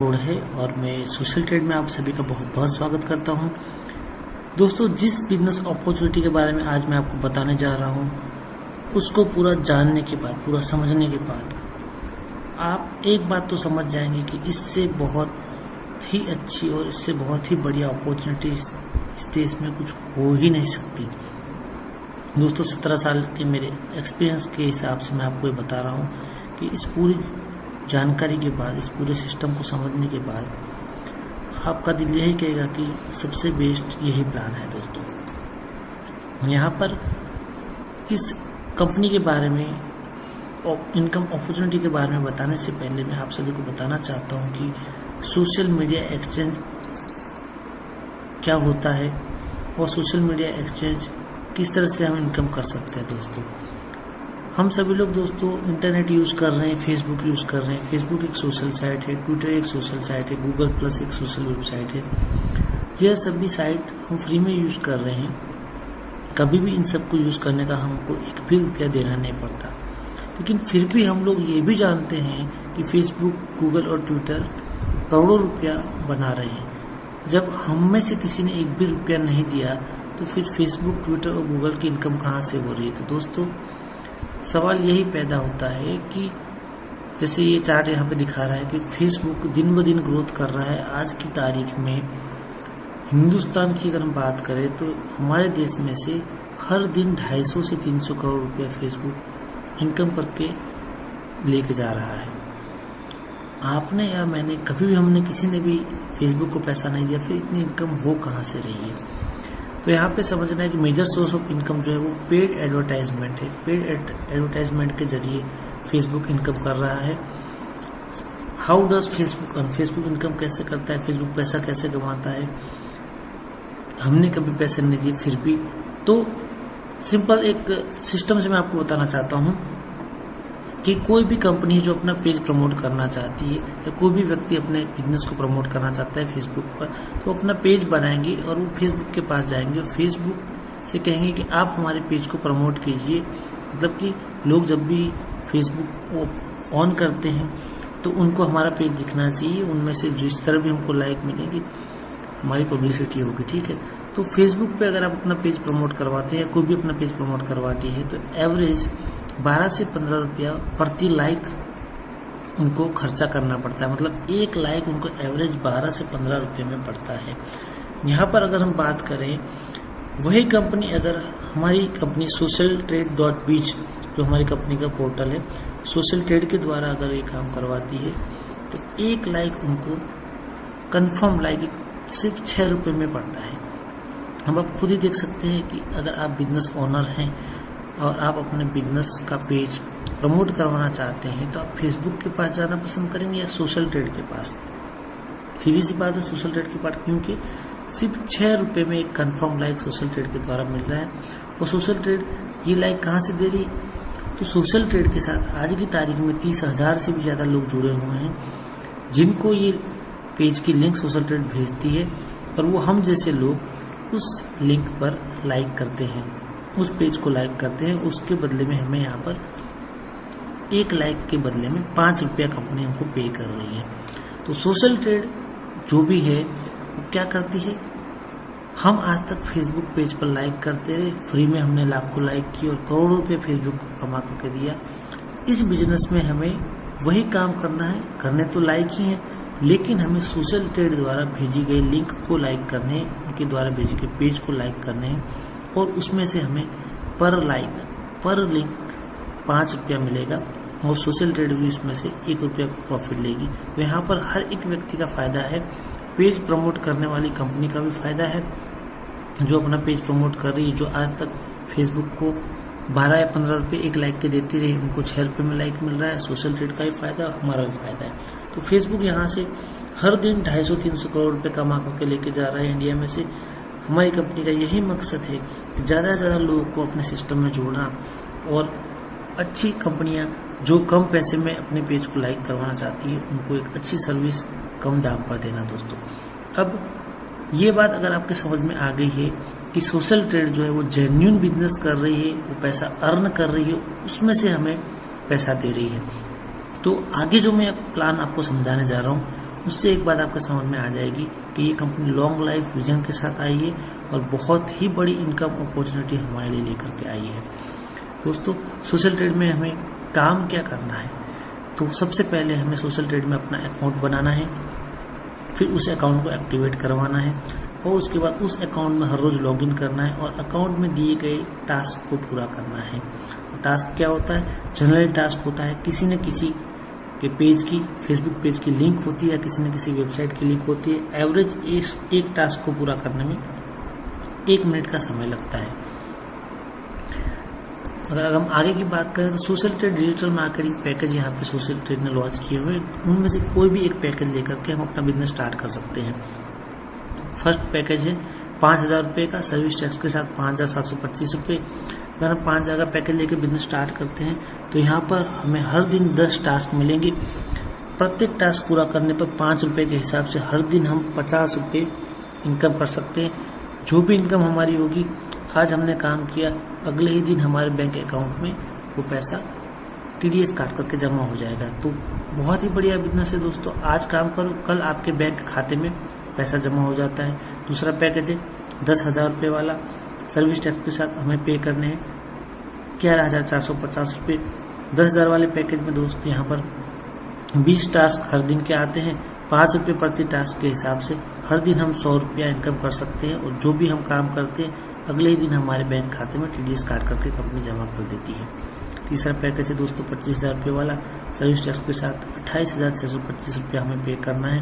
Road है और मैं सोशल ट्रेड में आप सभी का बहुत बहुत स्वागत करता हूं। दोस्तों, जिस बिजनेस अपॉर्चुनिटी के बारे में आज मैं आपको बताने जा रहा हूं, उसको पूरा जानने के बाद, पूरा समझने के बाद आप एक बात तो समझ जाएंगे कि इससे बहुत ही अच्छी और इससे बहुत ही बढ़िया अपॉर्चुनिटी इस देश में कुछ हो ही नहीं सकती। दोस्तों, 17 साल के मेरे एक्सपीरियंस के हिसाब से मैं आपको ये बता रहा हूँ कि इस पूरी जानकारी के बाद, इस पूरे सिस्टम को समझने के बाद आपका दिल यही कहेगा कि सबसे बेस्ट यही प्लान है। दोस्तों, यहाँ पर इस कंपनी के बारे में, इनकम अपॉर्चुनिटी के बारे में बताने से पहले मैं आप सभी को बताना चाहता हूँ कि सोशल मीडिया एक्सचेंज क्या होता है और सोशल मीडिया एक्सचेंज किस तरह से हम इनकम कर सकते हैं। दोस्तों, हम सभी लोग इंटरनेट यूज़ कर रहे हैं, फेसबुक यूज़ कर रहे हैं। फेसबुक एक सोशल साइट है, ट्विटर एक सोशल साइट है, गूगल प्लस एक सोशल वेबसाइट है। यह सभी साइट हम फ्री में यूज़ कर रहे हैं। कभी भी इन सबको यूज़ करने का हमको एक भी रुपया देना नहीं पड़ता। लेकिन फिर भी हम लोग ये भी जानते हैं कि फेसबुक, गूगल और ट्विटर करोड़ों रुपया बना रहे हैं। जब हम में से किसी ने एक भी रुपया नहीं दिया तो फिर फेसबुक, ट्विटर और गूगल की इनकम कहाँ से हो रही है। तो दोस्तों, सवाल यही पैदा होता है कि जैसे ये चार्ट यहाँ पे दिखा रहा है कि फेसबुक दिन ब दिन ग्रोथ कर रहा है। आज की तारीख में हिंदुस्तान की अगर हम बात करें तो हमारे देश में से हर दिन 250 से 300 करोड़ रुपया फेसबुक इनकम करके लेके जा रहा है। आपने या मैंने कभी भी, हमने किसी ने भी फेसबुक को पैसा नहीं दिया, फिर इतनी इनकम हो कहाँ से रही है। तो यहाँ पे समझना है कि मेजर सोर्स ऑफ इनकम जो है वो पेड एडवर्टाइजमेंट है। पेड एडवर्टाइजमेंट के जरिए फेसबुक इनकम कर रहा है। हाउ डज फेसबुक इनकम कैसे करता है, फेसबुक पैसा कैसे कमाता है। हमने कभी पैसे नहीं दिए फिर भी। तो सिंपल एक सिस्टम से मैं आपको बताना चाहता हूँ कि कोई भी कंपनी जो अपना पेज प्रमोट करना चाहती है या कोई भी व्यक्ति अपने बिजनेस को प्रमोट करना चाहता है फेसबुक पर, तो अपना पेज बनाएंगे और वो फेसबुक के पास जाएंगे और फेसबुक से कहेंगे कि आप हमारे पेज को प्रमोट कीजिए। मतलब कि लोग जब भी फेसबुक ऑन करते हैं तो उनको हमारा पेज दिखना चाहिए। उनमें से जिस तरह भी हमको लाइक मिलेगी हमारी पब्लिसिटी होगी, ठीक है। तो फेसबुक पे अगर आप अपना पेज प्रमोट करवाते हैं या कोई भी अपना पेज प्रमोट करवाती है तो एवरेज 12 से 15 रुपया प्रति लाइक उनको खर्चा करना पड़ता है। मतलब एक लाइक उनको एवरेज 12 से 15 रुपये में पड़ता है। यहाँ पर अगर हम बात करें, वही कंपनी, अगर हमारी कंपनी socialtrade.biz जो हमारी कंपनी का पोर्टल है, सोशल ट्रेड के द्वारा अगर ये काम करवाती है तो एक लाइक उनको कंफर्म लाइक सिर्फ 6 रुपये में पड़ता है। हम आप खुद ही देख सकते हैं कि अगर आप बिजनेस ओनर हैं और आप अपने बिजनेस का पेज प्रमोट करवाना चाहते हैं तो आप फेसबुक के पास जाना पसंद करेंगे या सोशल ट्रेड के पास। सीधी सी बात है, सोशल ट्रेड के पास, क्योंकि सिर्फ 6 रुपये में एक कंफर्म लाइक सोशल ट्रेड के द्वारा मिल रहा है। और सोशल ट्रेड ये लाइक कहाँ से दे रही, तो सोशल ट्रेड के साथ आज की तारीख में 30,000 से भी ज़्यादा लोग जुड़े हुए हैं जिनको ये पेज की लिंक सोशल ट्रेड भेजती है और वो हम जैसे लोग उस लिंक पर लाइक करते हैं, उस पेज को लाइक करते हैं। उसके बदले में हमें यहाँ पर एक लाइक के बदले में 5 रुपया कंपनी हमको पे कर रही है। तो सोशल ट्रेड जो भी है वो क्या करती है, हम आज तक फेसबुक पेज पर लाइक करते रहे, फ्री में हमने लाखों लाइक किए और करोड़ों रुपये फेसबुक को कमा करके दिया। इस बिजनेस में हमें वही काम करना है, करने तो लाइक ही है, लेकिन हमें सोशल ट्रेड द्वारा भेजी गई लिंक को लाइक करने, उनके द्वारा भेजे गए पेज को लाइक करने हैं और उसमें से हमें पर लाइक, पर लिंक 5 रुपया मिलेगा और सोशल ट्रेड भी उसमें से 1 रुपया प्रॉफिट लेगी। तो यहाँ पर हर एक व्यक्ति का फायदा है, पेज प्रमोट करने वाली कंपनी का भी फायदा है जो अपना पेज प्रमोट कर रही है, जो आज तक फेसबुक को 12 या 15 रुपये एक लाइक के देती रही, उनको 6 रुपये में लाइक मिल रहा है। सोशल ट्रेड का भी फायदा, हमारा भी फायदा है। तो फेसबुक यहाँ से हर दिन 250-300 करोड़ रुपये कमा करके लेके जा रहा है इंडिया में से। हमारी कंपनी का यही मकसद है कि ज़्यादा से ज़्यादा लोगों को अपने सिस्टम में जोड़ना और अच्छी कंपनियां जो कम पैसे में अपने पेज को लाइक करवाना चाहती है उनको एक अच्छी सर्विस कम दाम पर देना। दोस्तों, अब ये बात अगर आपके समझ में आ गई है कि सोशल ट्रेड जो है वो जेन्युइन बिजनेस कर रही है, वो पैसा अर्न कर रही है, उसमें से हमें पैसा दे रही है, तो आगे जो मैं प्लान आपको समझाने जा रहा हूँ उससे एक बात आपको समझ में आ जाएगी कि ये कंपनी लॉन्ग लाइफ विजन के साथ आई है और बहुत ही बड़ी इनकम अपॉर्चुनिटी हमारे लिए लेकर के आई है। दोस्तों, सोशल ट्रेड में हमें काम क्या करना है? तो सबसे पहले हमें सोशल ट्रेड में अपना अकाउंट बनाना है, फिर उस अकाउंट को एक्टिवेट करवाना है और उसके बाद उस अकाउंट में हर रोज़ लॉगिन करना है और अकाउंट में दिए गए टास्क को पूरा करना है। टास्क क्या होता है? जनरल टास्क होता है, किसी न किसी के पेज की, फेसबुक पेज की लिंक होती है, किसी न किसी वेबसाइट की लिंक होती है। एवरेज एक टास्क को पूरा करने में 1 मिनट का समय लगता है। अगर हम आगे की बात करें तो social trade digital marketing package यहाँ पे सोशल ट्रेड ने लॉन्च किए हुए, उनमें से कोई भी एक पैकेज लेकर के हम अपना बिजनेस स्टार्ट कर सकते हैं। फर्स्ट पैकेज है 5,000 रुपये का, सर्विस टैक्स के साथ 5,725 रुपये। अगर हम 5,000 का पैकेज लेकर बिजनेस स्टार्ट करते हैं तो यहाँ पर हमें हर दिन 10 टास्क मिलेंगे। प्रत्येक टास्क पूरा करने पर 5 रुपये के हिसाब से हर दिन हम 50 रुपये इनकम कर सकते हैं। जो भी इनकम हमारी होगी, आज हमने काम किया, अगले ही दिन हमारे बैंक अकाउंट में वो पैसा TDS काट करके जमा हो जाएगा। तो बहुत ही बढ़िया बिजनेस है दोस्तों। आज काम करो, कल आपके बैंक खाते में पैसा जमा हो जाता है। दूसरा पैकेज है 10,000 रुपये वाला, सर्विस टैक्स के साथ हमें पे करने हैं 11,450 रुपये। 10,000 वाले पैकेज में दोस्तों यहाँ पर 20 टास्क हर दिन के आते हैं, 5 रुपये प्रति टास्क के हिसाब से हर दिन हम 100 रुपया इनकम कर सकते हैं और जो भी हम काम करते हैं अगले ही दिन हमारे बैंक खाते में TDS काट करके कंपनी जमा कर देती है। तीसरा पैकेज है दोस्तों 25,000 रुपये वाला, सर्विस टैक्स के साथ 28,625 रुपया हमें पे करना है।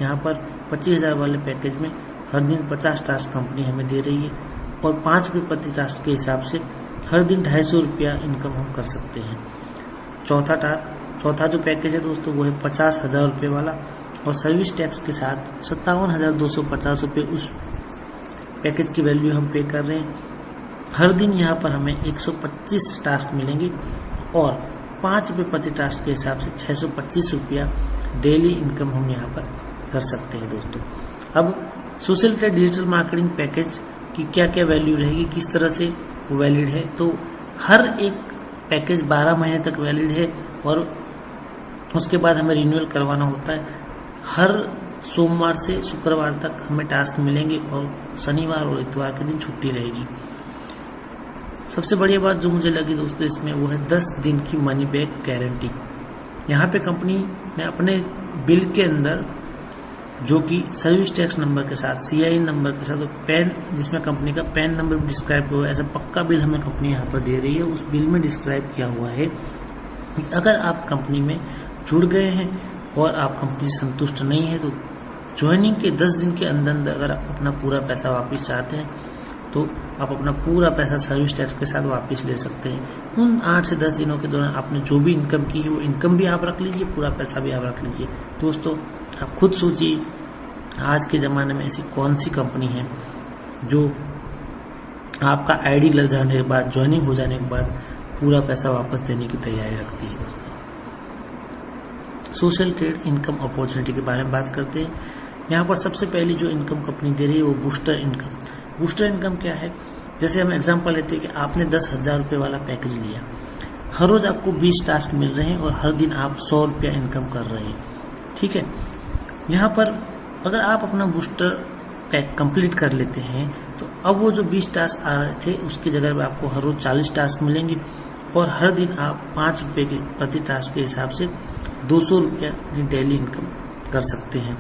यहाँ पर 25,000 वाले पैकेज में हर दिन 50 टास्क कंपनी हमें दे रही है और 5 रुपये प्रति टास्क के हिसाब से हर दिन 250 रुपया इनकम हम कर सकते हैं। चौथा जो पैकेज है दोस्तों वो है 50,000 रुपये वाला और सर्विस टैक्स के साथ 57,250 रुपये उस पैकेज की वैल्यू हम पे कर रहे हैं। हर दिन यहाँ पर हमें 125 टास्क मिलेंगे और 5 रुपये प्रति टास्क के हिसाब से 625 रुपया डेली इनकम हम यहाँ पर कर सकते हैं दोस्तों। अब social trade digital marketing package की क्या क्या वैल्यू रहेगी, किस तरह से वो वैलिड है? तो हर एक पैकेज 12 महीने तक वैलिड है और उसके बाद हमें रिन्यूअल करवाना होता है। हर सोमवार से शुक्रवार तक हमें टास्क मिलेंगे और शनिवार और इतवार के दिन छुट्टी रहेगी। सबसे बढ़िया बात जो मुझे लगी दोस्तों इसमें वो है 10 दिन की मनी बैक गारंटी। यहाँ पे कंपनी ने अपने बिल के अंदर जो कि सर्विस टैक्स नंबर के साथ, CIN नंबर के साथ और पैन, जिसमें कंपनी का पैन नंबर भी डिस्क्राइब हुआ है, ऐसा पक्का बिल हमें कंपनी यहाँ पर दे रही है। उस बिल में डिस्क्राइब किया हुआ है कि अगर आप कंपनी में जुड़ गए हैं और आप कंपनी से संतुष्ट नहीं है तो ज्वाइनिंग के 10 दिन के अंदर अगर आप अपना पूरा पैसा वापस चाहते हैं तो आप अपना पूरा पैसा सर्विस टैक्स के साथ वापस ले सकते हैं। उन 8 से 10 दिनों के दौरान आपने जो भी इनकम की है वो इनकम भी आप रख लीजिए, पूरा पैसा भी आप रख लीजिए। दोस्तों, आप खुद सोचिए आज के ज़माने में ऐसी कौन सी कंपनी है जो आपका ID लग जाने के बाद, ज्वाइनिंग हो जाने के बाद पूरा पैसा वापस देने की तैयारी रखती है। दोस्तों, सोशल ट्रेड इनकम अपॉर्चुनिटी के बारे में बात करते हैं। यहाँ पर सबसे पहली जो इनकम कंपनी दे रही है वो बूस्टर इनकम। बूस्टर इनकम क्या है? जैसे हम एग्जांपल लेते हैं कि आपने 10,000 रुपये वाला पैकेज लिया, हर रोज आपको 20 टास्क मिल रहे हैं और हर दिन आप 100 रुपया इनकम कर रहे हैं। ठीक है, यहाँ पर अगर आप अपना बूस्टर पैक कंप्लीट कर लेते हैं तो अब वो जो 20 टास्क आ रहे थे उसकी जगह पर आपको हर रोज 40 टास्क मिलेंगे और हर दिन आप 5 रुपये के प्रति टास्क के हिसाब से 200 रुपया डेली इनकम कर सकते हैं।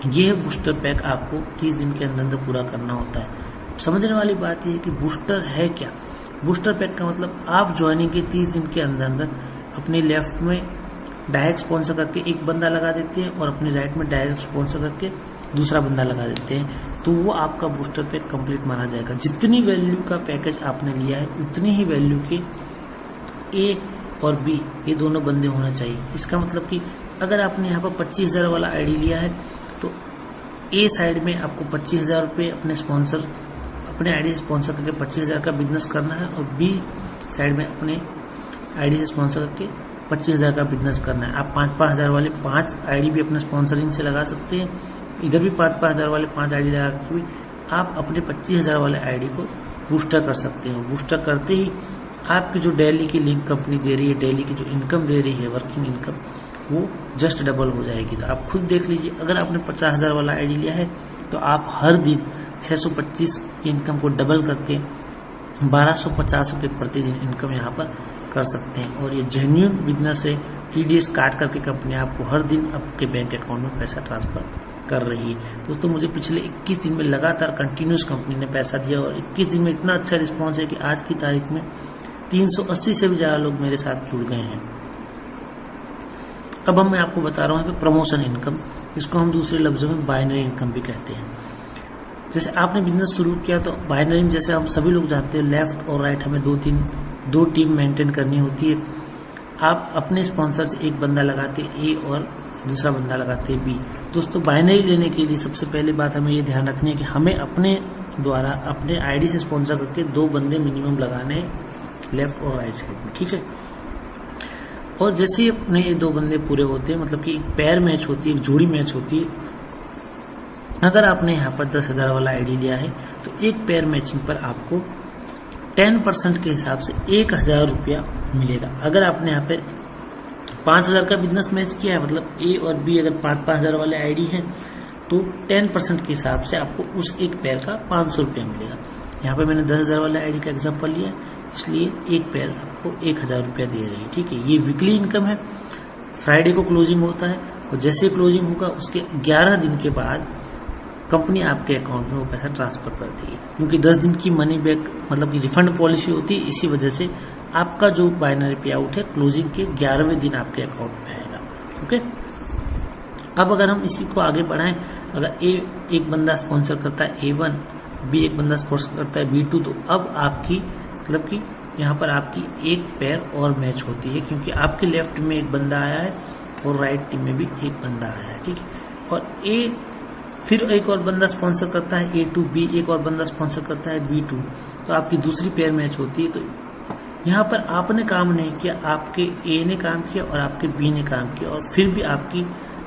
ये बूस्टर पैक आपको 30 दिन के अंदर पूरा करना होता है। समझने वाली बात यह है कि बूस्टर है क्या। बूस्टर पैक का मतलब आप ज्वाइनिंग के 30 दिन के अंदर अपने लेफ्ट में डायरेक्ट स्पॉन्सर करके एक बंदा लगा देते हैं और अपने राइट में डायरेक्ट स्पॉन्सर करके दूसरा बंदा लगा देते हैं, तो वो आपका बूस्टर पैक कंप्लीट माना जाएगा। जितनी वैल्यू का पैकेज आपने लिया है उतनी ही वैल्यू के ए और बी ये दोनों बंदे होना चाहिए। इसका मतलब कि अगर आपने यहाँ पर 25,000 वाला ID लिया है तो ए साइड में आपको 25,000 रुपये अपने ID से स्पॉन्सर करके 25,000 का बिजनेस करना है और बी साइड में अपने ID से स्पॉन्सर करके 25,000 का बिजनेस करना है। आप 5,000 वाले 5 ID भी अपने स्पॉन्सरिंग से लगा सकते हैं, इधर भी 5,000 वाले 5 ID लगा के भी आप अपने 25,000 वाले ID को बूस्टर कर सकते हैं। बूस्टर करते ही आपकी जो डेली की लिंक कंपनी दे रही है, डेली की जो इनकम दे रही है, वर्किंग इनकम, वो जस्ट डबल हो जाएगी। तो आप खुद देख लीजिए, अगर आपने 50,000 वाला आईडी लिया है तो आप हर दिन 625 की इनकम को डबल करके 1250 रुपये प्रतिदिन इनकम यहाँ पर कर सकते हैं। और ये जेन्युइन बिजनेस है, TDS काट करके कंपनी आपको हर दिन आपके बैंक अकाउंट में पैसा ट्रांसफर कर रही है। दोस्तों मुझे पिछले 21 दिन में लगातार कंटिन्यूस कंपनी ने पैसा दिया और 21 दिन में इतना अच्छा रिस्पॉन्स है कि आज की तारीख में 380 से भी ज़्यादा लोग मेरे साथ जुड़ गए हैं। अब मैं आपको बता रहा हूँ प्रमोशन इनकम, इसको हम दूसरे लफ्जों में बाइनरी इनकम भी कहते हैं। जैसे आपने बिजनेस शुरू किया तो बाइनरी में जैसे हम सभी लोग जानते हैं लेफ्ट और राइट हमें दो टीम मेंटेन करनी होती है। आप अपने स्पॉन्सर से एक बंदा लगाते ए और दूसरा बंदा लगाते हैं बी। दोस्तों बाइनरी लेने के लिए सबसे पहले बात हमें ये ध्यान रखनी है कि हमें अपने द्वारा अपने आईडी से स्पॉन्सर करके 2 बंदे मिनिमम लगाने लेफ्ट और राइट साइड में, ठीक है। और जैसे ही अपने ये 2 बंदे पूरे होते हैं, मतलब कि एक पैर मैच होती है, एक जोड़ी मैच होती है। अगर आपने यहाँ पर 10,000 वाला आईडी लिया है तो एक पैर मैचिंग पर आपको 10% के हिसाब से 1,000 रुपया मिलेगा। अगर आपने यहाँ पे 5,000 का बिजनेस मैच किया है, मतलब ए और बी अगर 5,000 वाले आईडी हैं तो 10% के हिसाब से आपको उस एक पैर का 500 रुपया मिलेगा। यहाँ पे मैंने 10,000 वाले आईडी का एग्जांपल लिया है, इसलिए एक पैर आपको 1,000 रुपया दे रही है, ठीक है। ये वीकली इनकम है, फ्राइडे को क्लोजिंग होता है और जैसे क्लोजिंग होगा उसके 11 दिन के बाद कंपनी आपके अकाउंट में वो पैसा ट्रांसफर करती है, क्योंकि 10 दिन की मनी बैक मतलब कि रिफंड पॉलिसी होती है। इसी वजह से आपका जो बाइनरी पे आउट है क्लोजिंग के 11वें दिन आपके अकाउंट में आएगा, ओके। अब अगर हम इसी को आगे बढ़ाएं, अगर ए एक बंदा स्पॉन्सर करता है A1, बी एक बंदा स्पॉन्सर करता है B2, तो अब आपकी मतलब कि यहाँ पर आपकी एक पैर और मैच होती है, क्योंकि आपके लेफ्ट में एक बंदा आया है और राइट टीम में भी एक बंदा आया है, ठीक है। और ए फिर एक और बंदा स्पॉन्सर करता है A2, B एक और बंदा स्पॉन्सर करता है B2, तो आपकी दूसरी पैर मैच होती है। तो यहाँ पर आपने काम नहीं किया, आपके ए ने काम किया और आपके बी ने काम किया और फिर भी आपकी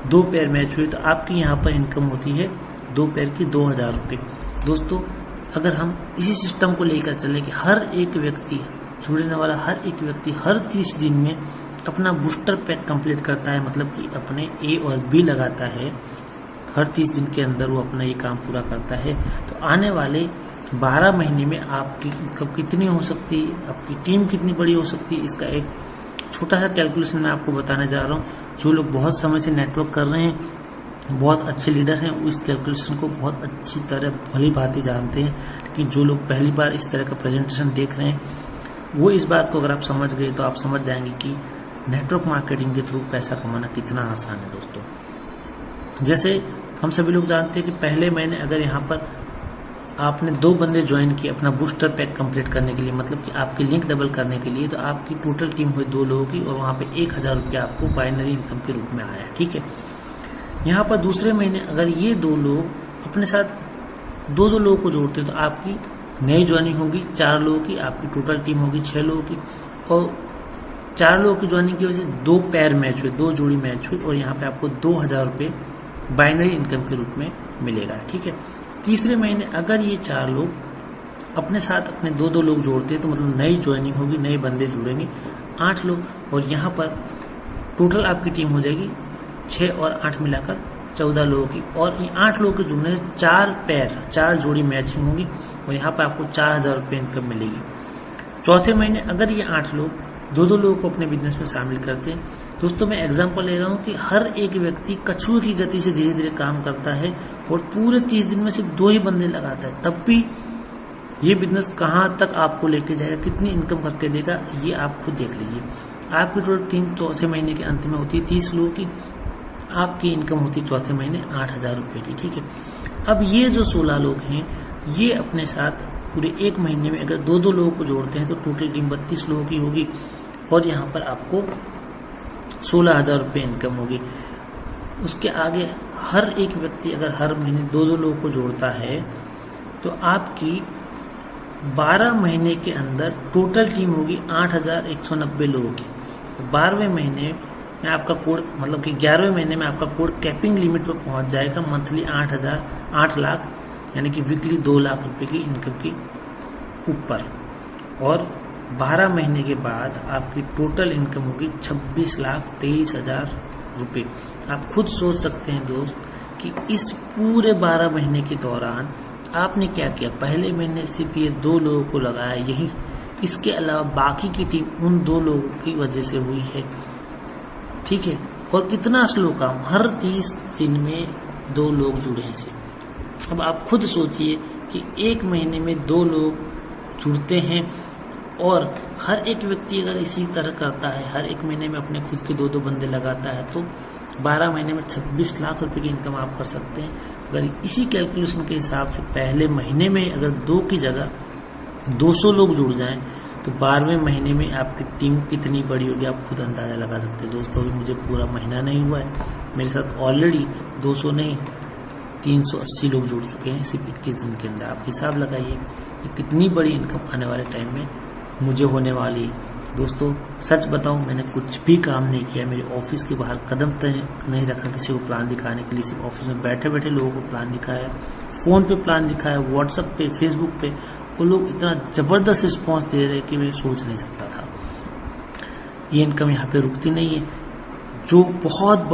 2 पैर मैच हुई, तो आपकी यहाँ पर इनकम होती है 2 पैर की 2,000 रुपये। दोस्तों अगर हम इसी सिस्टम को लेकर चले कि हर एक व्यक्ति जुड़ने वाला हर एक व्यक्ति हर 30 दिन में अपना बूस्टर पैक कंप्लीट करता है, मतलब कि अपने ए और बी लगाता है, हर 30 दिन के अंदर वो अपना ये काम पूरा करता है, तो आने वाले 12 महीने में आपकी इनकम कितनी हो सकती है, आपकी टीम कितनी बड़ी हो सकती है, इसका एक छोटा सा कैलकुलेशन मैं आपको बताने जा रहा हूँ। जो लोग बहुत समय से नेटवर्क कर रहे हैं, बहुत अच्छे लीडर हैं, वो इस कैलकुलेशन को बहुत अच्छी तरह भली भांति जानते हैं। लेकिन जो लोग पहली बार इस तरह का प्रेजेंटेशन देख रहे हैं, वो इस बात को अगर आप समझ गए तो आप समझ जाएंगे कि नेटवर्क मार्केटिंग के थ्रू पैसा कमाना कितना आसान है। दोस्तों जैसे हम सभी लोग जानते हैं कि पहले महीने अगर यहाँ पर आपने 2 बंदे ज्वाइन किए अपना बूस्टर पैक कंप्लीट करने के लिए, मतलब कि आपकी लिंक डबल करने के लिए, तो आपकी टोटल टीम हुई 2 लोगों की और वहाँ पे 1,000 रुपया आपको बाइनरी इनकम के रूप में आया, ठीक है। यहाँ पर दूसरे महीने अगर ये 2 लोग अपने साथ 2 लोगों को जोड़ते हैं तो आपकी नई ज्वाइनिंग होगी 4 लोगों की, आपकी टोटल टीम होगी 6 लोगों की, और 4 लोगों की ज्वाइनिंग की वजह से 2 पैर मैच हुए, 2 जोड़ी मैच हुई और यहाँ पे आपको 2,000 रुपये बाइनरी इनकम के रूप में मिलेगा, ठीक है। तीसरे महीने अगर ये 4 लोग अपने साथ अपने 2 लोग जोड़ते हैं तो मतलब नई ज्वाइनिंग होगी, नए बंदे जुड़ेंगे 8 लोग, और यहाँ पर टोटल आपकी टीम हो जाएगी 6 और 8 मिलाकर 14 लोगों की, और ये 8 लोगों के जुड़ने से 4 जोड़ी मैचिंग होगी और यहाँ पर आपको 4,000 रुपये इनकम मिलेगी। चौथे महीने अगर ये 8 लोग 2 लोगों को अपने बिजनेस में शामिल करते हैं, दोस्तों मैं एग्जांपल ले रहा हूँ कि हर एक व्यक्ति कछुए की गति से धीरे धीरे काम करता है और पूरे 30 दिन में सिर्फ 2 ही बंदे लगाता है, तब भी ये बिजनेस कहाँ तक आपको लेके जाएगा, कितनी इनकम करके देगा, ये आप खुद देख लीजिए। आपकी टोटल टीम चौथे महीने के अंत में होती है 30 लोगों की, आपकी इनकम होती है चौथे महीने 8,000 रुपये की, ठीक है। अब ये जो 16 लोग हैं ये अपने साथ पूरे 1 महीने में अगर 2 लोगों को जोड़ते हैं तो टोटल टीम 32 लोगों की होगी और यहाँ पर आपको 16,000 रुपये इनकम होगी। उसके आगे हर एक व्यक्ति अगर हर महीने 2 लोगों को जोड़ता है तो आपकी 12 महीने के अंदर टोटल टीम होगी 8,190 लोगों की। 12वें महीने में आपका कोड मतलब कि 11वें महीने में आपका कोड कैपिंग लिमिट पर पहुंच जाएगा, मंथली 8 लाख यानी कि वीकली 2 लाख रुपए की इनकम की ऊपर, और 12 महीने के बाद आपकी टोटल इनकम होगी 26,23,000 रुपए। आप खुद सोच सकते हैं दोस्त कि इस पूरे 12 महीने के दौरान आपने क्या किया। पहले महीने सिर्फ ये 2 लोगों को लगाया, यही इसके अलावा बाकी की टीम उन 2 लोगों की वजह से हुई है, ठीक है। और कितना स्लो काम, हर 30 दिन में 2 लोग जुड़े हैं सिर्फ। अब आप खुद सोचिए कि एक महीने में 2 लोग जुड़ते हैं और हर एक व्यक्ति अगर इसी तरह करता है, हर एक महीने में अपने खुद के 2-2 बंदे लगाता है, तो 12 महीने में 26 लाख रुपए की इनकम आप कर सकते हैं। अगर इसी कैलकुलेशन के हिसाब से पहले महीने में अगर 2 की जगह 200 लोग जुड़ जाएं तो 12वें महीने में आपकी टीम कितनी बड़ी होगी आप खुद अंदाजा लगा सकते हैं। दोस्तों अभी मुझे पूरा महीना नहीं हुआ है, मेरे साथ ऑलरेडी 200 नहीं 380 लोग जुड़ चुके हैं सिर्फ 21 दिन के अंदर। आप हिसाब लगाइए कि कितनी बड़ी इनकम आने वाले टाइम में मुझे होने वाली है। दोस्तों सच बताऊं, मैंने कुछ भी काम नहीं किया, मेरे ऑफिस के बाहर कदम तक नहीं रखा किसी को प्लान दिखाने के लिए। सिर्फ ऑफिस में बैठे बैठे लोगों को प्लान दिखाया, फ़ोन पे प्लान दिखाया, व्हाट्सएप पे, फेसबुक पे। वो लोग इतना ज़बरदस्त रिस्पॉन्स दे रहे कि मैं सोच नहीं सकता था। ये इनकम यहाँ पे रुकती नहीं है। जो बहुत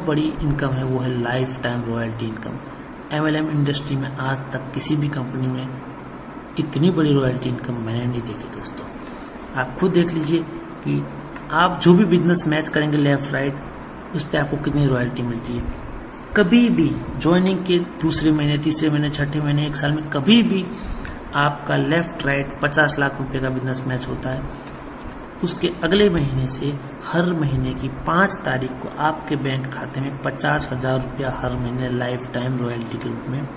बड़ी इनकम है वो है life time royalty income. MLM industry में आज तक किसी भी कंपनी में इतनी बड़ी रॉयल्टी इनकम मैंने नहीं देखी। दोस्तों आप खुद देख लीजिए कि आप जो भी बिजनेस मैच करेंगे लेफ्ट राइट, उस पर आपको कितनी रॉयल्टी मिलती है। कभी भी ज्वाइनिंग के दूसरे महीने, तीसरे महीने, छठे महीने, 1 साल में कभी भी आपका लेफ्ट राइट 50 लाख रुपए का बिजनेस मैच होता है, उसके अगले महीने से हर महीने की 5 तारीख को आपके बैंक खाते में 50,000 रुपया हर महीने लाइफ टाइम रॉयल्टी के रूप में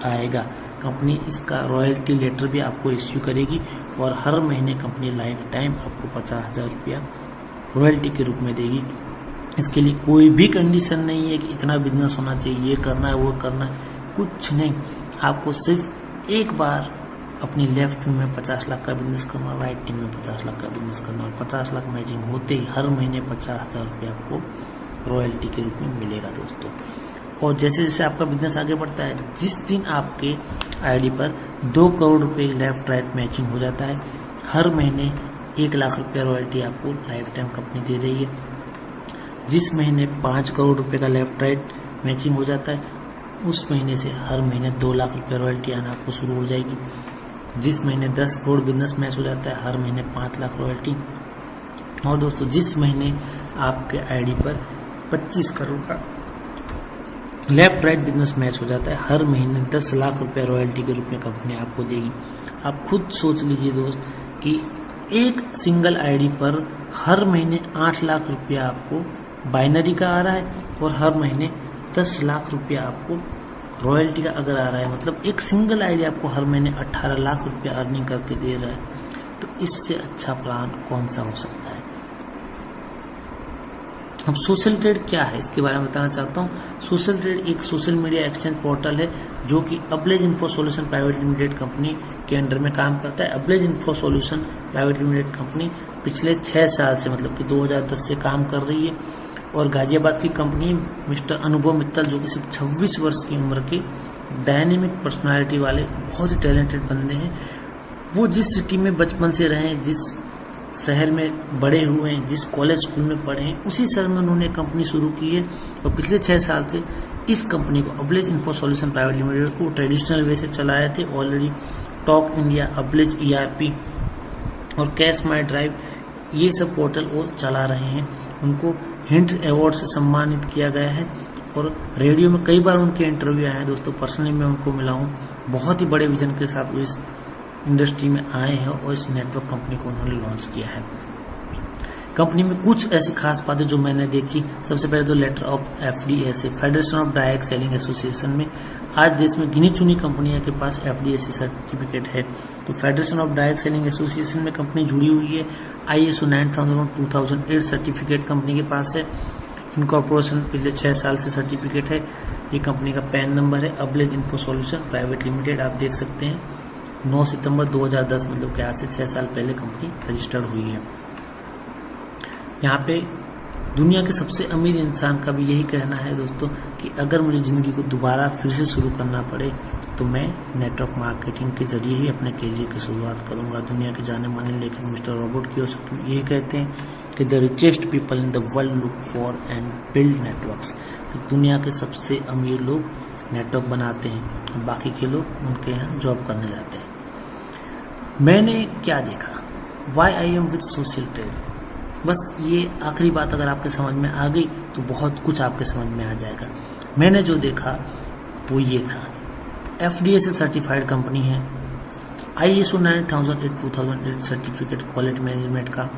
आएगा। कंपनी इसका रॉयल्टी लेटर भी आपको इश्यू करेगी और हर महीने कंपनी लाइफ टाइम आपको 50,000 रुपया रॉयल्टी के रूप में देगी। इसके लिए कोई भी कंडीशन नहीं है कि इतना बिजनेस होना चाहिए, ये करना है, वो करना है, कुछ नहीं। आपको सिर्फ एक बार अपनी लेफ्ट टीम में 50 लाख का बिजनेस करना, राइट टीम में 50 लाख का बिजनेस करना और 50 लाख मैचिंग होते ही हर महीने 50,000 रुपये आपको रॉयल्टी के रूप में मिलेगा दोस्तों। और जैसे जैसे आपका बिजनेस आगे बढ़ता है, जिस दिन आपके आईडी पर 2 करोड़ रुपए लेफ्ट राइट मैचिंग हो जाता है, हर महीने 1 लाख रुपया रॉयल्टी आपको लाइफ टाइम कंपनी दे रही है। जिस महीने 5 करोड़ रुपए का लेफ्ट राइट मैचिंग हो जाता है, उस महीने से हर महीने 2 लाख रुपया रॉयल्टी आना आपको शुरू हो जाएगी। जिस महीने 10 करोड़ बिजनेस मैच हो जाता है, हर महीने 5 लाख रॉयल्टी। और दोस्तों जिस महीने आपके आईडी पर 25 करोड़ का लेफ्ट राइट बिजनेस मैच हो जाता है, हर महीने 10 लाख रुपए रॉयल्टी के रूप में कंपनी आपको देगी। आप खुद सोच लीजिए दोस्त कि एक सिंगल आईडी पर हर महीने 8 लाख रुपया आपको बाइनरी का आ रहा है और हर महीने 10 लाख रुपया आपको रॉयल्टी का अगर आ रहा है, मतलब एक सिंगल आईडी आपको हर महीने 18 लाख रुपया अर्निंग करके दे रहा है, तो इससे अच्छा प्लान कौन सा हो सकता है। अब सोशल ट्रेड क्या है इसके बारे में बताना चाहता हूँ। सोशल ट्रेड एक सोशल मीडिया एक्सचेंज पोर्टल है जो कि Ablaze info solution private limited company के अंडर में काम करता है। Ablaze info solution private limited company पिछले 6 साल से, मतलब कि 2010 से काम कर रही है और गाजियाबाद की कंपनी मिस्टर अनुभव मित्तल, जो कि सिर्फ 26 वर्ष की उम्र के डायनेमिक पर्सनालिटी वाले बहुत ही टैलेंटेड बंदे हैं। वो जिस सिटी में बचपन से रहे, जिस शहर में बड़े हुए हैं, जिस कॉलेज स्कूल में पढ़े हैं, उसी शहर में उन्होंने कंपनी शुरू की है और पिछले 6 साल से इस कंपनी को अबलेज इन्फो सॉल्यूशन प्राइवेट लिमिटेड को ट्रेडिशनल वे से चला रहे थे। ऑलरेडी टॉक इंडिया, अबलेज ERP और कैश माई ड्राइव ये सब पोर्टल वो चला रहे हैं। उनको हिंट अवार्ड से सम्मानित किया गया है और रेडियो में कई बार उनके इंटरव्यू आए हैं दोस्तों। पर्सनली मैं उनको मिला हूँ। बहुत ही बड़े विजन के साथ वो इस इंडस्ट्री में आए हैं और इस नेटवर्क कंपनी को उन्होंने लॉन्च किया है। कंपनी में कुछ ऐसी खास बातें जो मैंने देखी, सबसे पहले तो letter of FDSA, federation of direct selling association में आज देश में गिनी चुनी कंपनियों के पास FDSA सर्टिफिकेट है। तो federation of direct selling association में कंपनी जुड़ी हुई है। ISO 9000 2008 सर्टिफिकेट कंपनी के पास है। इनकॉर्पोरेशन पिछले 6 साल से सर्टिफिकेट है। ये कंपनी का पैन नंबर है Ablaze info solution private limited. आप देख सकते हैं 9 सितंबर 2010, मतलब कि आज से 6 साल पहले कंपनी रजिस्टर्ड हुई है। यहाँ पे दुनिया के सबसे अमीर इंसान का भी यही कहना है दोस्तों कि अगर मुझे ज़िंदगी को दोबारा फिर से शुरू करना पड़े तो मैं नेटवर्क मार्केटिंग के जरिए ही अपने करियर की शुरुआत करूँगा। दुनिया के जाने माने लेखक मिस्टर रॉबर्ट कियोसाकी ये कहते हैं कि the richest people in the world look for and build networks, दुनिया के सबसे अमीर लोग नेटवर्क बनाते हैं और बाकी के लोग उनके यहाँ जॉब करने जाते हैं। मैंने क्या देखा, why I am with Social Trade, बस ये आखिरी बात अगर आपके समझ में आ गई तो बहुत कुछ आपके समझ में आ जाएगा। मैंने जो देखा वो ये था, FDA से सर्टिफाइड कंपनी है, ISO 9008-2008 सर्टिफिकेट क्वालिटी मैनेजमेंट का,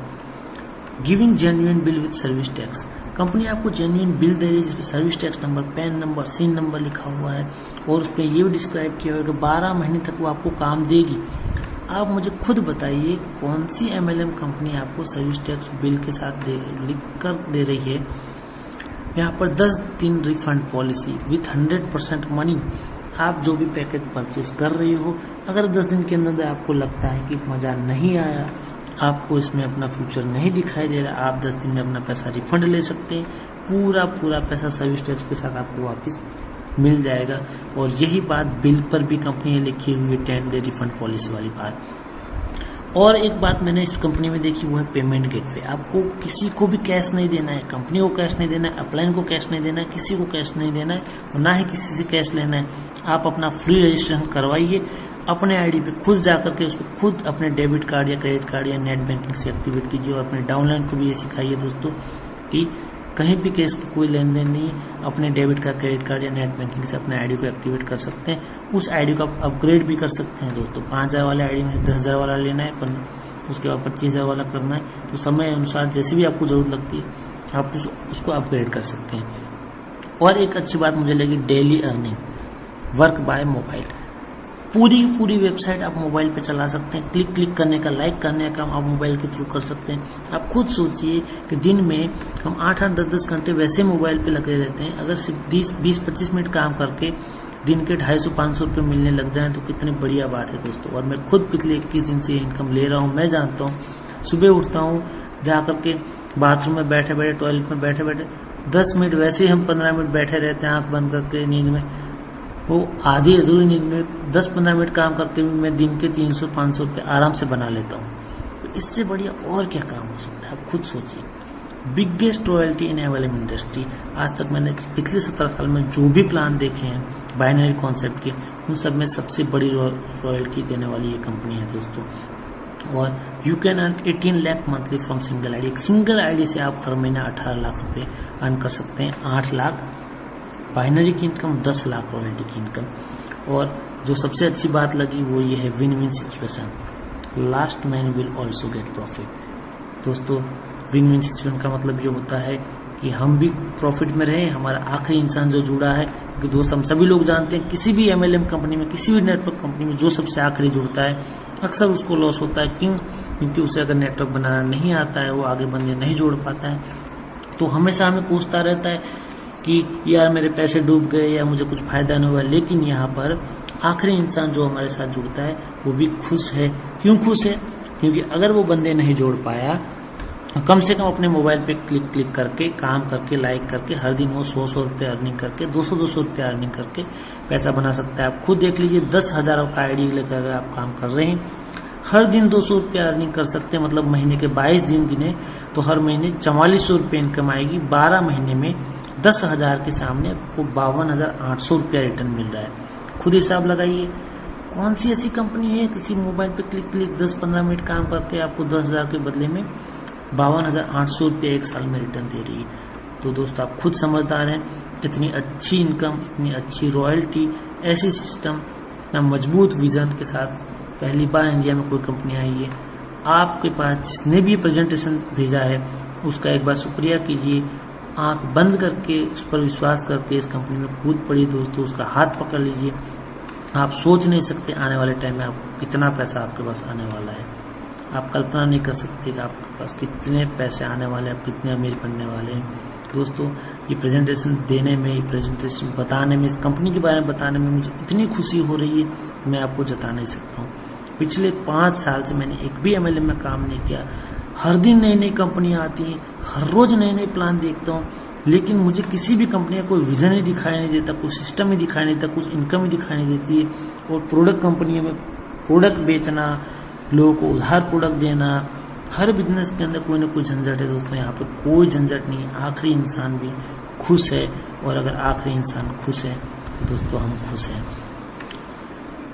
giving genuine bill with service tax, company आपको जेन्युइन बिल दे रही है जिसमें service tax number, PAN number, CIN number लिखा हुआ है और उस पर ये भी डिस्क्राइब किया हुआ है कि 12 महीने तक वो आपको काम देगी। आप मुझे खुद बताइए कौन सी MLM कंपनी आपको सर्विस टैक्स बिल के साथ लिख कर दे रही है। यहाँ पर 10 दिन रिफंड पॉलिसी विथ 100% मनी, आप जो भी पैकेज परचेज कर रहे हो, अगर 10 दिन के अंदर आपको लगता है कि मज़ा नहीं आया, आपको इसमें अपना फ्यूचर नहीं दिखाई दे रहा, आप 10 दिन में अपना पैसा रिफंड ले सकते हैं। पूरा पैसा सर्विस टैक्स के साथ आपको वापस मिल जाएगा। और यही बात बिल पर भी कंपनी ने लिखी हुई है, 10 डे रिफंड पॉलिसी वाली बात। और एक बात मैंने इस कंपनी में देखी, वो है पेमेंट गेटवे। आपको किसी को भी कैश नहीं देना है, कंपनी को कैश नहीं देना है, अपलाइन को कैश नहीं देना है, किसी को कैश नहीं देना है और ना ही किसी से कैश लेना है। आप अपना फ्री रजिस्ट्रेशन करवाइए, अपने आईडी पे खुद जाकर के उसको खुद अपने डेबिट कार्ड या क्रेडिट कार्ड या नेट बैंकिंग से एक्टिवेट कीजिए। और अपने डाउनलाइन को भी ये सिखाइए दोस्तों कि कहीं भी कैश की कोई लेन देन नहीं, अपने डेबिट कार्ड, क्रेडिट कार्ड या नेट बैंकिंग से अपने आईडी को एक्टिवेट कर सकते हैं। उस आईडी को आप अपग्रेड भी कर सकते हैं दोस्तों। 5000 वाले आईडी में 10,000 वाला लेना है, उसके बाद 25,000 वाला करना है, तो समय अनुसार जैसे भी आपको जरूरत लगती है आप उसको अपग्रेड कर सकते हैं। और एक अच्छी बात मुझे लगी, daily earning, work by mobile. पूरी वेबसाइट आप मोबाइल पे चला सकते हैं। क्लिक करने का, लाइक करने का आप मोबाइल के थ्रू कर सकते हैं। आप खुद सोचिए कि दिन में हम 8-8, 10-10 घंटे वैसे मोबाइल पे लगे रहते हैं। अगर सिर्फ 20-25 मिनट काम करके दिन के 250-500 रुपये मिलने लग जाएं तो कितनी बढ़िया बात है दोस्तों। और मैं खुद पिछले 21 दिन से इनकम ले रहा हूँ। मैं जानता हूँ, सुबह उठता हूँ, जा करके बाथरूम में बैठे बैठे, टॉयलेट में बैठे बैठे 10 मिनट वैसे ही हम 15 मिनट बैठे रहते हैं आँख बंद करके नींद में। वो आधी अधूरी नींद में 10-15 मिनट काम करके भी मैं दिन के 300-500 रुपये आराम से बना लेता हूँ। तो इससे बढ़िया और क्या काम हो सकता है, आप खुद सोचिए। बिगेस्ट रॉयल्टी इन MLM इंडस्ट्री, आज तक मैंने पिछले 17 साल में जो भी प्लान देखे हैं बाइनरी कॉन्सेप्ट के, उन सब में सबसे बड़ी रॉयल्टी देने वाली ये कंपनी है दोस्तों। और you can earn 18 lakh monthly from single ID. एक सिंगल आईडी से आप हर महीना 18 लाख रुपए अर्न कर सकते हैं। 8 लाख बाइनरी की इनकम, 10 लाख रॉयल्टी की इनकम। और जो सबसे अच्छी बात लगी वो ये है win win situation, last man will also get profit. दोस्तों विन विन सिचुएशन का मतलब ये होता है कि हम भी प्रॉफिट में रहें, हमारा आखिरी इंसान जो जुड़ा है, क्योंकि दोस्त हम सभी लोग जानते हैं किसी भी MLM कंपनी में, किसी भी नेटवर्क कंपनी में जो सबसे आखिरी जुड़ता है अक्सर उसको लॉस होता है। क्यों? क्योंकि उसे अगर नेटवर्क बनाना नहीं आता है, वो आगे बंदे नहीं जोड़ पाता है, तो हमेशा हमें पूछता रहता है कि यार मेरे पैसे डूब गए या मुझे कुछ फायदा नहीं हुआ। लेकिन यहाँ पर आखिरी इंसान जो हमारे साथ जुड़ता है वो भी खुश है। क्यों खुश है? क्योंकि अगर वो बंदे नहीं जोड़ पाया, कम से कम अपने मोबाइल पे क्लिक करके, काम करके, लाइक करके हर दिन वो 100 रुपये अर्निंग करके, 200 रुपये अर्निंग करके पैसा बना सकता है। आप खुद देख लीजिए, 10,000 का आईडी लेकर अगर आप काम कर रहे हैं, हर दिन 200 रुपये अर्निंग कर सकते हैं। मतलब महीने के 22 दिन गिने तो हर महीने 4400 रुपये इनकम आएगी। 12 महीने में 10,000 के सामने आपको 52,800 रुपया रिटर्न मिल रहा है। खुद हिसाब लगाइए, कौन सी ऐसी कंपनी है किसी मोबाइल पे क्लिक 10-15 मिनट काम करके आपको 10,000 के बदले में 52,800 रुपये एक साल में रिटर्न दे रही है। तो दोस्तों आप खुद समझदार हैं, इतनी अच्छी इनकम, इतनी अच्छी रॉयल्टी, ऐसी सिस्टम, इतना मजबूत विजन के साथ पहली बार इंडिया में कोई कंपनी आई है। आपके पास जिसने भी प्रेजेंटेशन भेजा है उसका एक बार शुक्रिया कीजिए, आंख बंद करके उस पर विश्वास करके इस कंपनी में कूद पड़ी दोस्तों, उसका हाथ पकड़ लीजिए। आप सोच नहीं सकते आने वाले टाइम में आपको कितना पैसा आपके पास आने वाला है। आप कल्पना नहीं कर सकते कि आपके पास कितने पैसे आने वाले हैं, आप कितने अमीर बनने वाले हैं। दोस्तों ये प्रेजेंटेशन देने में, ये प्रेजेंटेशन बताने में, इस कंपनी के बारे में बताने में मुझे इतनी खुशी हो रही है कि मैं आपको जता नहीं सकता हूँ। पिछले 5 साल से मैंने एक भी MLM में काम नहीं किया। हर दिन नई नई कंपनियाँ आती हैं, हर रोज नए नए प्लान देखता हूँ, लेकिन मुझे किसी भी कंपनी का कोई विजन ही दिखाई नहीं देता, कोई सिस्टम ही दिखाई नहीं देता, कुछ इनकम ही दिखाई नहीं देती है। और प्रोडक्ट कंपनियों में प्रोडक्ट बेचना, लोगों को उधार प्रोडक्ट देना, हर बिजनेस के अंदर कोई ना कोई झंझट है दोस्तों, यहाँ पर कोई झंझट नहीं है। आखिरी इंसान भी खुश है, और अगर आखिरी इंसान खुश है दोस्तों हम खुश हैं।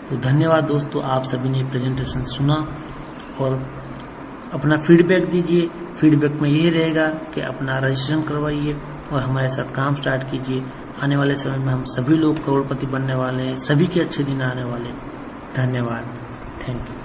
तो धन्यवाद दोस्तों, आप सभी ने प्रेजेंटेशन सुना और अपना फीडबैक दीजिए। फीडबैक में यही रहेगा कि अपना रजिस्ट्रेशन करवाइए और हमारे साथ काम स्टार्ट कीजिए। आने वाले समय में हम सभी लोग करोड़पति बनने वाले हैं, सभी के अच्छे दिन आने वाले हैं। धन्यवाद, थैंक यू।